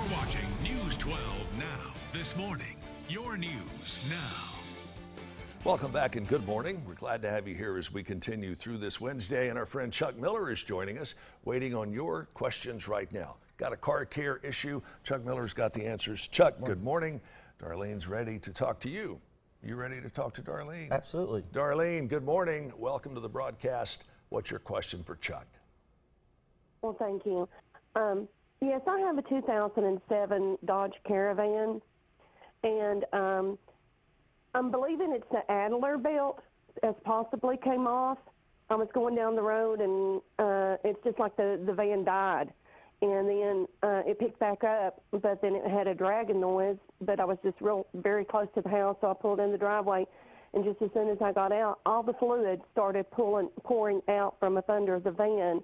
You're watching News 12 Now. This morning, your news now. Welcome back and good morning. We're glad to have you here as we continue through this Wednesday, and our friend Chuck Miller is joining us, waiting on your questions right now. Got a car care issue? Chuck Miller's got the answers. Chuck, good morning. Darlene's ready to talk to you. You ready to talk to Darlene? Absolutely. Darlene, good morning. Welcome to the broadcast. What's your question for Chuck? Well, thank you. Yes, I have a 2007 Dodge Caravan, and I'm believing it's the Adler belt has possibly came off. I was going down the road, and it's just like the van died. And then it picked back up, but then it had a dragging noise. But I was just very close to the house, so I pulled in the driveway. And just as soon as I got out, all the fluid started pouring out from under the van.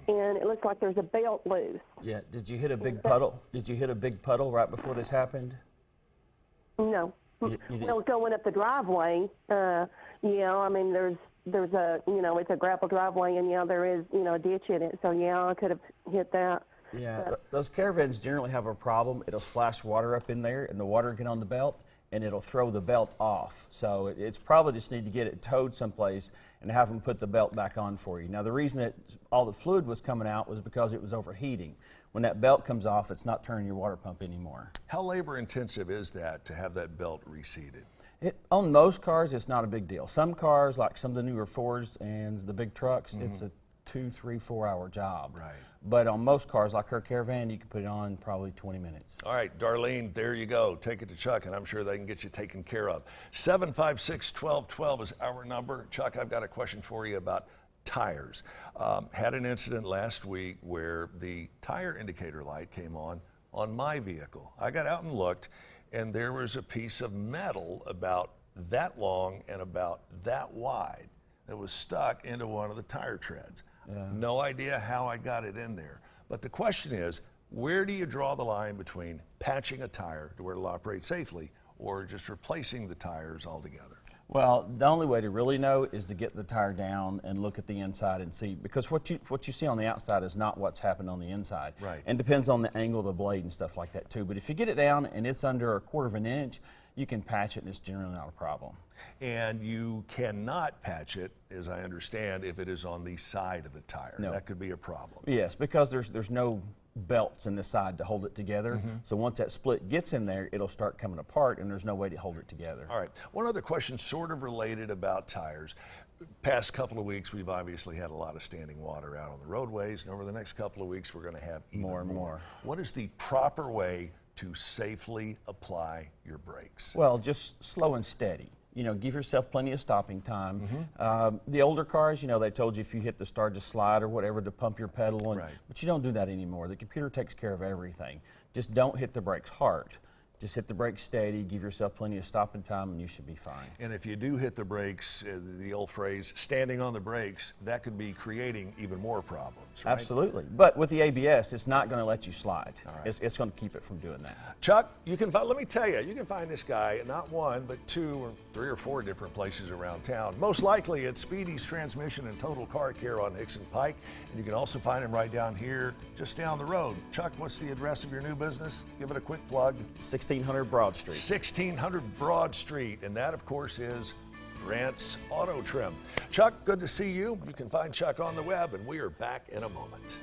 And it looks like there's a belt loose. Yeah. Did you hit a big puddle? Did you hit a big puddle right before this happened? No. Well, going up the driveway, I mean, there's a, it's a gravel driveway, and, there is, a ditch in it. So, I could have hit that. Yeah. Those caravans generally have a problem. It'll splash water up in there, and the water get on the belt, and it'll throw the belt off. So it's probably just need to get it towed someplace and have them put the belt back on for you. Now, the reason that all the fluid was coming out was because it was overheating. When that belt comes off, it's not turning your water pump anymore. How labor intensive is that to have that belt reseated? On most cars, it's not a big deal. Some cars, like some of the newer Fords and the big trucks, it's a 2, 3, 4 hour job. Right. But on most cars, like her Caravan, you can put it on probably 20 minutes. All right, Darlene, there you go. Take it to Chuck, and I'm sure they can get you taken care of. 756-1212 is our number. Chuck, I've got a question for you about tires. Had an incident last week where the tire indicator light came on my vehicle. I got out and looked, and there was a piece of metal about that long and about that wide that was stuck into one of the tire treads. Yeah. No idea how I got it in there. But the question is, where do you draw the line between patching a tire to where it'll operate safely or just replacing the tires altogether? Well, the only way to really know is to get the tire down and look at the inside and see, because what you see on the outside is not what's happened on the inside. Right. And depends on the angle of the blade and stuff like that too. But if you get it down and it's under 1/4 of an inch, you can patch it and it's generally not a problem. And you cannot patch it, as I understand, if it is on the side of the tire. No. That could be a problem. Yes, because there's no belts in the side to hold it together. So once that split gets in there, it'll start coming apart, and there's no way to hold it together. All right. One other question sort of related about tires. Past couple of weeks, we've obviously had a lot of standing water out on the roadways, and over the next couple of weeks, we're going to have even More and more. What is the proper way to safely apply your brakes? Well, just slow and steady. Give yourself plenty of stopping time. The older cars, they told you if you hit the start to slide or whatever to pump your pedal, Right. But you don't do that anymore. The computer takes care of everything. Just don't hit the brakes hard. Just hit the brakes steady, give yourself plenty of stopping time, and you should be fine. And if you do hit the brakes, the old phrase, standing on the brakes, that could be creating even more problems, right? Absolutely. But with the ABS, it's not going to let you slide. All right. It's going to keep it from doing that. Chuck, let me tell you, you can find this guy at not one, but 2 or 3 or 4 different places around town. Most likely at Speedy's Transmission and Total Car Care on Hickson Pike. And you can also find him right down here, just down the road. Chuck, what's the address of your new business? Give it a quick plug. 1600 Broad Street. 1600 Broad Street, and that, of course, is Grant's Auto Trim. Chuck, good to see you. You can find Chuck on the web, and we are back in a moment.